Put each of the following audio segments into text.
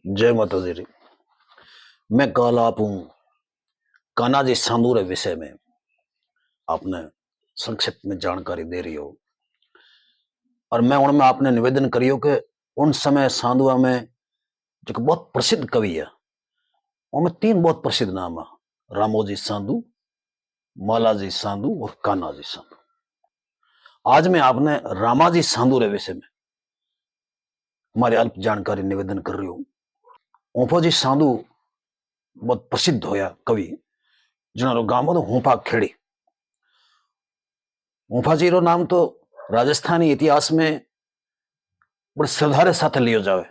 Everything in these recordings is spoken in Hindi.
जय माता दी। मैं कल आप हूँ कान्हाजी साधु रे विषय में आपने संक्षिप्त में जानकारी दे रही हो और मैं उनमें आपने निवेदन करियो कि उन समय साधुआ में जो बहुत प्रसिद्ध कवि है उनमें तीन बहुत प्रसिद्ध नाम है, रामोजी साधु, मालाजी साधु और कान्हाजी साधु। आज मैं आपने रामाजी साधु रे विषय में हमारी अल्प जानकारी निवेदन कर रही हूँ। ओफोजी साधु बहुत प्रसिद्ध होया कवि जिन्होंने गांव तो होंपा खेड़ी। मुफाजी रो नाम तो राजस्थानी इतिहास में बड़े श्रद्धारे साथ लियो जावे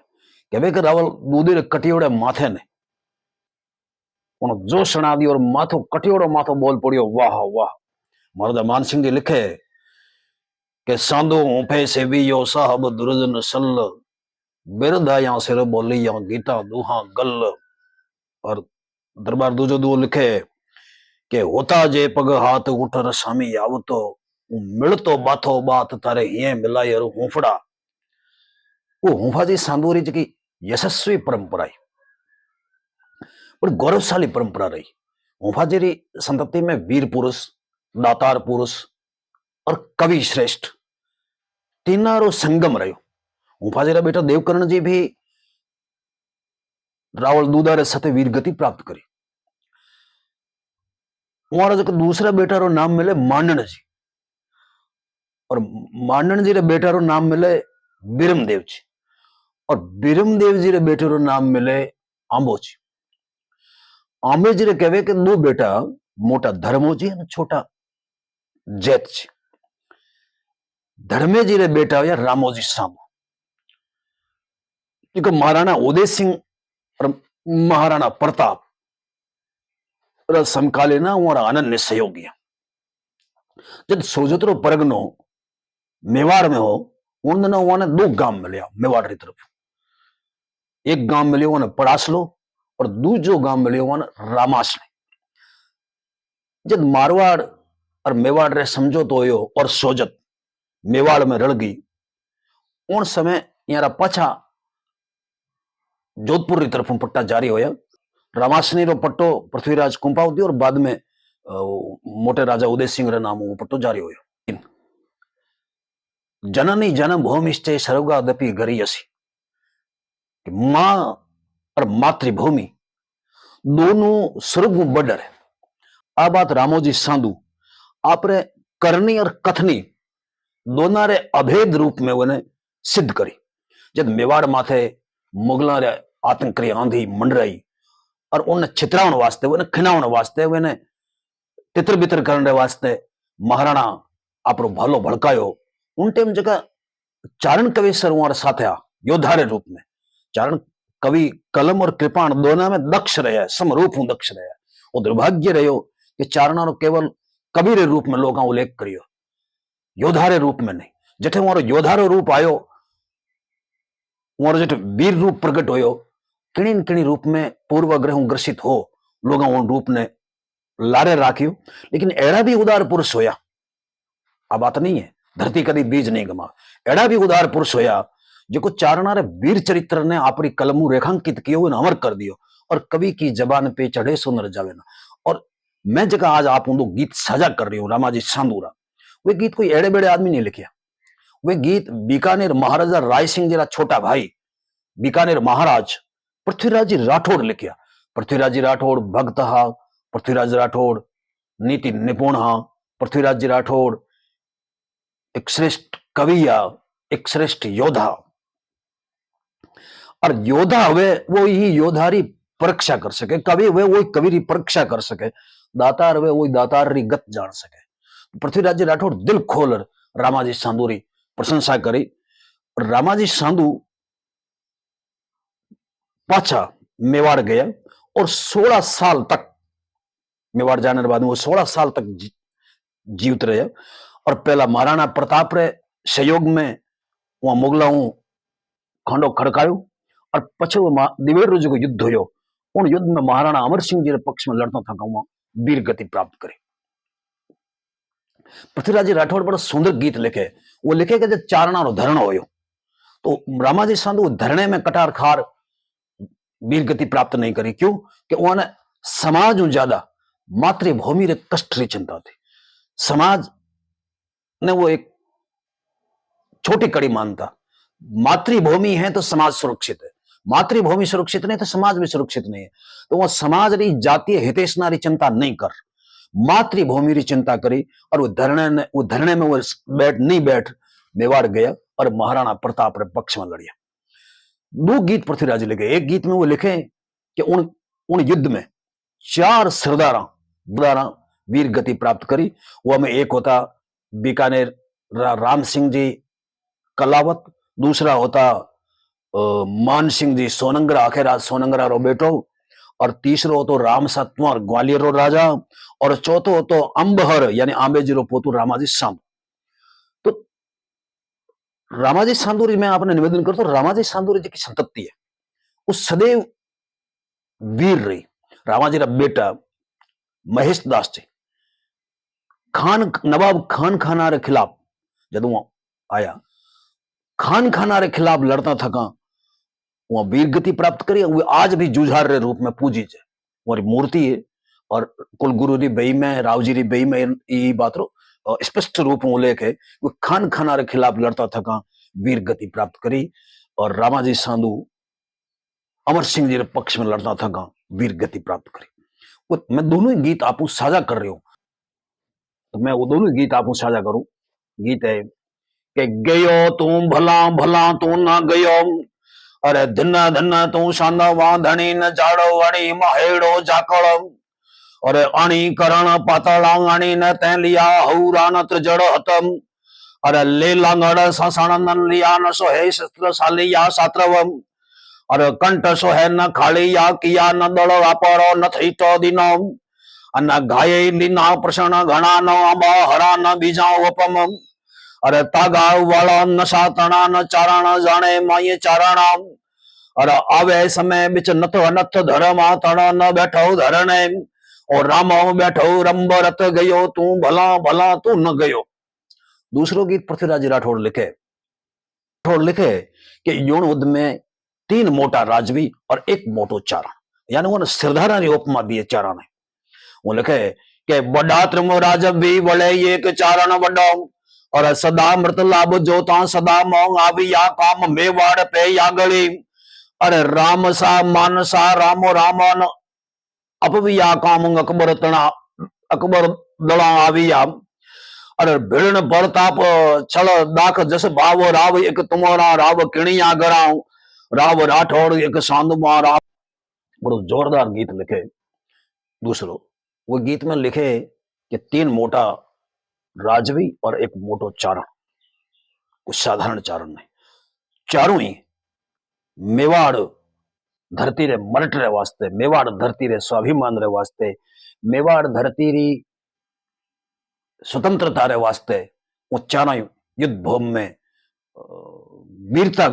कि रावल दूधी कटियोड़े माथे ने जो सना दी और माथो कटियोड़ो माथो बोल पड़ियो वाह वाह। महाराजा मान सिंह जी लिखे कि सांदो ऊपे से भी यो साहब दुर्जन सल बिरदाया सिर बोली या गीता दुहा गल। और दरबार दूजो दो लिखे कि होता जे पग हाथ उठर स्वामी आवतो मिलतो बाथो बात तारे ये मिलाय हूफड़ा। वो हूफाजी सांदोरी जी की यशस्वी परंपरा है, बड़ी गौरवशाली परंपरा रही। हूफाजी री संतति में वीर पुरुष, दातार पुरुष और कवि श्रेष्ठ तीनारो संगम रहो। हूफाजी रा बेटा देवकर्ण जी भी रावल दूधारे साथे वीर गति प्राप्त करी। हमारा जो दूसरा बेटा रो नाम मिले मांडन जी और मांडन जी रे बेटा रो नाम मिले बिरमदेव जी और बिरमदेव जी रे बेटे रो नाम मिले आंबो जी। आंबे जी रे कहे कि दो बेटा, मोटा धर्मो जी और छोटा जैत जी। धर्मे जी रे बेटा या रामोजी साधु, क्योंकि महाराणा उदय सिंह और महाराणा प्रताप समकालीन और अनन्य सहयोगी। जब सोजतरो परगनो मेवाड़ में हो उन दिनों उन्होंने दो गांव मिले मेवाड़ की तरफ। एक गांव मिले उन्हें पड़ासलो और दूसरो गांव मिले उन्हें रामासले। जब मारवाड़ और मेवाड़ रे समझौतो होयो और सोजत मेवाड़ में रल गई उन समय यारा पछा जोधपुर की तरफ पट्टा जारी होया। रामासनी रो पट्टो पृथ्वीराज कुंपावती और बाद में मोटे राजा उदय सिंह रे नाम वो पट्टो जारी होया। जननी जन्म भूमिश्चय सर्वगादपि गरियसी, मां और मातृभूमि दोनों स्वर्ग में बडर है। आ बात रामोजी साधु आपरे करनी और कथनी दोनों रे अभेद रूप में उन्हें सिद्ध करी। जब मेवाड़ माथे मुगलों रे आतंकी आंधी मंडराई और उन्हें छितरावन वास्ते उन्हें खिनावन वास्ते उन्हें तितर बितर करने वास्ते महाराणा आपरो भलो भड़कायो। उन टाइम जगह चारण कवि सर साथ आ योद्धा रे रूप में। चारण कवि कलम और कृपाण दोनों में दक्ष रहे, समरूप हूं दक्ष रहे। वो दुर्भाग्य रहो कि चारणा केवल कवि रे रूप में लोग उल्लेख करियो, योद्धा रे रूप में नहीं। जठे वो योद्धा रो रूप आयो वो जठे वीर रूप प्रकट होयो किणी किणी रूप में पूर्वग्रह ग्रसित हो लोग उन रूप ने लारे राखियो। लेकिन एड़ा भी उदार पुरुष होया, आ बात नहीं है धरती कदी बीज नहीं गमा। एड़ा भी उदार पुरुष होया जो चारणा रे वीर चरित्र ने अपनी कलमू रेखांकित कियो अमर कर दियो और कवि की जबान पे चढ़े सो न जावे ना। और मैं जगह आज आप दो गीत साझा कर रही हूं रामाजी साधुरा, वे गीत कोई एड़े बेड़े आदमी नहीं लिखिया। वे गीत बीकानेर महाराजा राय सिंह जी छोटा भाई बीकानेर महाराज पृथ्वीराज जी राठौड़ लिखिया। पृथ्वीराज जी राठौड़ भक्त हा, पृथ्वीराज राठौड़ नीति निपुण हा, पृथ्वीराज जी राठौड़ एक श्रेष्ठ कवि या एक श्रेष्ठ योद्धा। और योद्धा हुए वो ही योद्धारी परीक्षा कर सके, कवि हुए वो कवि री परीक्षा कर सके, दातार हुए वो दातार री गत जान सके। पृथ्वीराज जी राठौड़ दिल खोल रामाजी साधु री प्रशंसा करी। और रामाजी साधु पाछा मेवाड़ गया और 16 साल तक मेवाड़ जाने के बाद वो 16 साल तक जीवित रहे। और पहला महाराणा प्रताप रे सहयोग में वहां मुगलाओं खंडो खड़कायो और पछे वो दिवेर जो युद्ध हो उन युद्ध में महाराणा अमर सिंह जी के पक्ष में लड़ता था वहां वीर गति प्राप्त करे। पृथ्वीराज जी राठौड़ बड़ा सुंदर गीत लिखे। वो लिखे कि जब चारणा रो धरण हो तो रामाजी साधु धरणे में कटार खार वीर गति प्राप्त नहीं करी। क्यों कि उन्होंने समाज ज्यादा मातृभूमि रे कष्ट री चिंता थी। समाज ने वो एक छोटी कड़ी मानता। मातृभूमि है तो समाज सुरक्षित है, मातृभूमि सुरक्षित नहीं तो समाज भी सुरक्षित नहीं है। तो वह समाज री जातीय हितेशना री चिंता नहीं कर, मातृभूमि री चिंता करी। और वो धरने में वो बैठ मेवाड़ गया और महाराणा प्रताप रे पक्ष में लड़िया। दो गीत पृथ्वीराज लिखे। एक गीत में वो लिखे कि उन युद्ध में 4 सरदारा वीर गति प्राप्त करी। वो में एक होता बीकानेर राम सिंह जी कलावत, दूसरा होता मान सिंह जी सोनंगरा, आखिर सोनंगरा रो बेटो, और तीसरो होतो राम सतवार ग्वालियर रो राजा, और चौथो होतो अंबहर यानी आंबेजी रो पोतु रामाजी सांदू। तो रामाजी सांदूरी मैं आपने निवेदन करता हूं, रामाजी सांदूरी जी की संतति है उस सदैव वीर रही। रामाजी रा बेटा महेश दास जी नवाब खान खाना रे खिलाफ जब वो आया, खान खाना रे खिलाफ लड़ता थका, वहां वीर गति प्राप्त करी। वो आज भी जुझार रे रूप में पूजी है, वो मूर्ति है। और कुलगुरु री बई में, रावजी री बई में ये बात रो स्पष्ट रूप में उल्लेख है। वो खान खाना रे खिलाफ लड़ता थका, वीर गति प्राप्त करी। और रामाजी सांधू अमर सिंह जी रे पक्ष में लड़ता थका, वीर गति प्राप्त करी। वो मैं दोनों ही गीत आपू साझा कर रही हूं, तो मैं वो दोनों ही गीत आपू साझा करूं। गीत है कि गयो तू भला भला तू ना गयो, अरे धन्ना धन्ना तू शांदा वाधणी न जाड़ो अणी महेड़ो जाकड़, अरे अणी करण पातला अणी न तै लिया हौरा न त्रिजड़ हतम, अरे ले लांगड़ ससण न लिया न सोहे शस्त्र सालिया सात्रवम, अरे कंठ सोहे न खाली या किया न दड़ वापरो न थई तो दिनो, न घाये लीना प्रसन्न घना न अंबा हरा न बीजा वपम, अरे तागा वाला नशा तना न चारण जाने माये चारणा, अरे आवे समय बिच नथ अनथ धर्मा तण न बैठो धरणे, और रामो बैठो रंबरत गयो तू भला भला तू न गयो। दूसरो गीत पृथ्वीराज राठौड़ लिखे कि युण युद्ध में 3 मोटा राजवी और 1 मोटो चारण, यानी वो सिरधारा ने उपमा दिए चारण ने। वो लिखे कि बड़ा त्रिम राजवी वले एक चारण वडो, और सदा मृत लाभ जोता सदा मोंग आवी या काम मेवाड़ पे या गली, अरे राम सा मानसा रामो रामन अपविया काम अकबर तना अकबर दड़ा आविया, अरे भिड़न परताप छल दाख जस भाव राव एक तुम्हारा राव किणिया गराव, राव राठौड़ एक सांदुमा राव। बड़ो जोरदार गीत लिखे। दूसरो वो गीत में लिखे कि 3 मोटा राजवी और 1 मोटो चारण, कुछ साधारण चारण नहीं, चारों ही मेवाड़ धरती रे मरट रे वास्ते, मेवाड़ धरती रे स्वाभिमान रे वास्ते, मेवाड़ धरती री स्वतंत्रता रे वास्ते वो चारों युद्ध भूमि में वीरता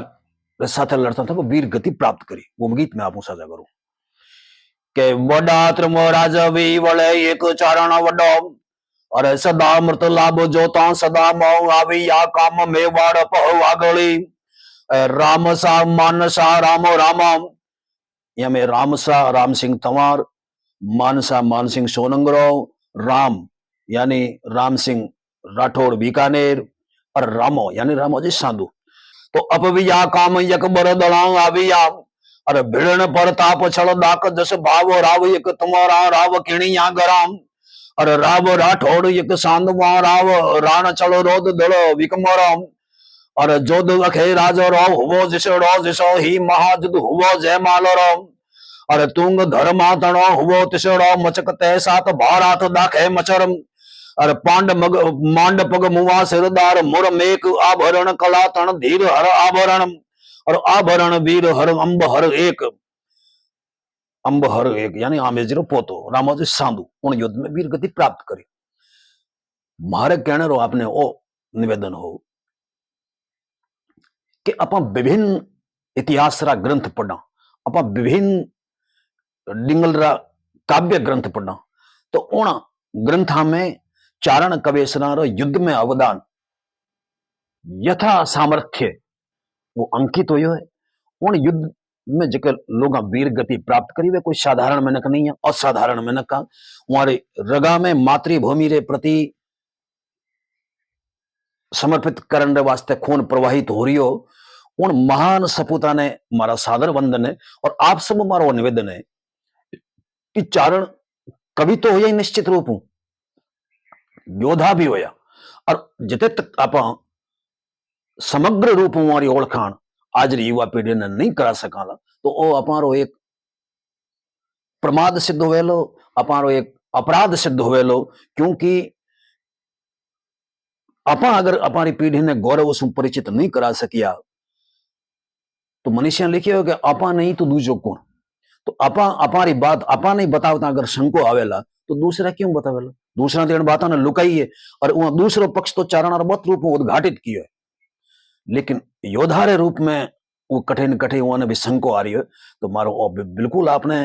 रे साथे लड़ता था, वो वीर गति प्राप्त करी। वो गीत में आपको साझा करूं के वडा त्रिम राजवी वले एक चारण वडो, और सदा मृत लाभ जोता सदा मोह आवी या काम मेवाड़ पहु आगली, राम सा मानसा रामो रामा, यहाँ में रामसा राम सिंह तंवार, मानसा मान सिंह सोनंगरो, राम यानी राम सिंह राठौड़ बीकानेर, और रामो यानी रामोजी सांधू। तो अपविया काम यकबर दलांग आविया, और भिड़न परताप छल दाक जस भाव राव एक तुम्हारा राव किणिया गराम, और राव राठौड़ एक सांधवा राव राण चलो रोद दड़ो विकमरम, और जोध अखे राजो रो हुवो जिसो ही महाजुद हुवो जय मालो, और तुंग धर्मा तणो हुवो तिसड़ो मचकते सात भारात दाखे मचरम, और मांड पग मुआ सिरदार मुर मेक आभरण कला तण धीर हर आभरण, और आभरण वीर हर अंब हर एक यानी आमेजरो पोतो रामोजी सांधू उन युद्ध में वीर गति प्राप्त करी। मारे कहने रो आपने ओ निवेदन हो कि आप विभिन्न इतिहास रा ग्रंथ पढ़ना, आप विभिन्न डिंगल रा काव्य ग्रंथ पढ़ना, तो उन ग्रंथा में चारण कवेसरा रो युद्ध में अवदान यथा सामर्थ्य वो अंकित हो है। उन युद्ध में जेके लोग वीर गति प्राप्त करी वे कोई साधारण मिनक नहीं है, असाधारण मिनक आ। हमारे रगा में मातृभूमि रे प्रति समर्पित करने रे वास्ते खून प्रवाहित हो रही हो। उन महान सपूता ने मारा सादर वंदन है और आप सब मारो निवेदन है कि चारण कवि तो होया ही निश्चित रूप हूं, योद्धा भी होया, और जिते तक आप समग्र रूप हमारी ओळखाण आज री युवा पीढ़ी ने नहीं करा सकाला तो ओ अपारो एक प्रमाद सिद्ध होवेलो, अपारो एक अपराध सिद्ध होवेलो। क्योंकि अपा अगर अपारी पीढ़ी ने गौरव से परिचित नहीं करा सकिया तो मनुष्य लिखे हो कि अपा नहीं तो दूसरो कौन। तो अपा अपारी बात अपा नहीं बतावता अगर शंको आवेला तो दूसरा क्यों बतावेला, दूसरा तो बात ने लुकाई है और वहां दूसरो पक्ष तो चारण बहुत रूप में उद्घाटित किया है। लेकिन योद्धा रे रूप में वो कठिन कठिन वहां भी शंको आ रही है। तो मारो बिल्कुल आपने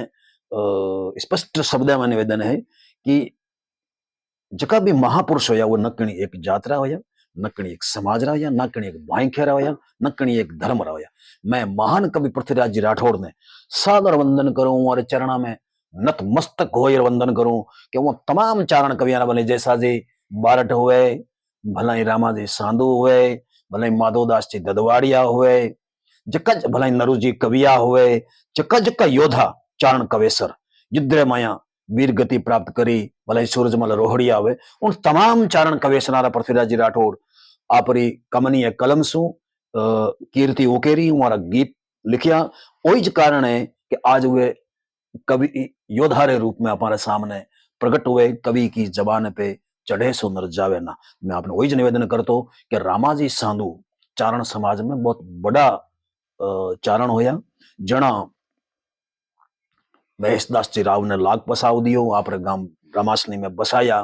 स्पष्ट शब्द में निवेदन है कि जका भी महापुरुष होया वो नकणी एक जात्रा होया, नकणी एक समाज रहा होया, नकणी एक भाईखेरा होया, नकणी एक धर्म रहा होया। मैं महान कवि पृथ्वीराज जी राठौड़ ने सादर वंदन करूं और चरणा में नतमस्तक होकर वंदन करूं कि वो तमाम चारण कवियां बने जैसा जी बारट हुए, भला ही रामाजी सांधु हुए, भला ही माधोदास जी ददवाड़िया हुए, जक्का भला ही नरू जी कविया हुए, जक्का जक्का योद्धा चारण कवेसर युद्ध माया वीर गति प्राप्त करी, भला ही सूरजमल रोहड़िया हुए, उन तमाम चारण कवेसनारा पृथ्वीराज जी राठौड़ आपरी कमनीय कलम सु कीर्ति उकेरी हमारा गीत लिखिया। वही ज कारण है कि आज वे कवि योद्धा रे रूप में हमारे सामने प्रकट हुए, कवि की जबान पे चढ़े सो नर जावे ना। मैं आपने वही निवेदन करता हूं कि रामाजी सांधु चारण समाज में बहुत बड़ा चारण होया। जना महेशदास जी राव ने लाग बसाव दियो, आपरे गांव रामासनी में बसाया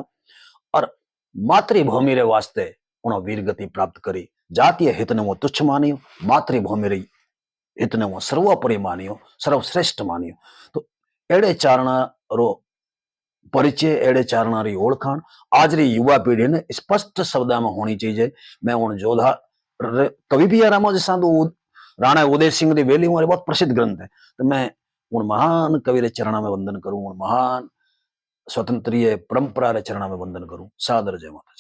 और मातृभूमि रे वास्ते उन्होंने वीर गति प्राप्त करी। जातीय हित ने वो तुच्छ मानियो, मातृभूमि रे हित ने वो सर्वोपरि मानियो, सर्वश्रेष्ठ मानियो। तो एड़े चारणा रो परिचय, एड़े चारणा री ओळखाण आज री युवा पीढ़ी ने स्पष्ट शब्द में होनी चाहिए। मैं उन जोधा कवि भी रामोजी सांधु राणा उदय सिंह री वेली हमारे बहुत प्रसिद्ध ग्रंथ है। तो मैं उन महान कवि रे चरणा में वंदन करूं, उन महान स्वतंत्रीय परंपरा रे चरणा में वंदन करूं। सादर जय माता जी।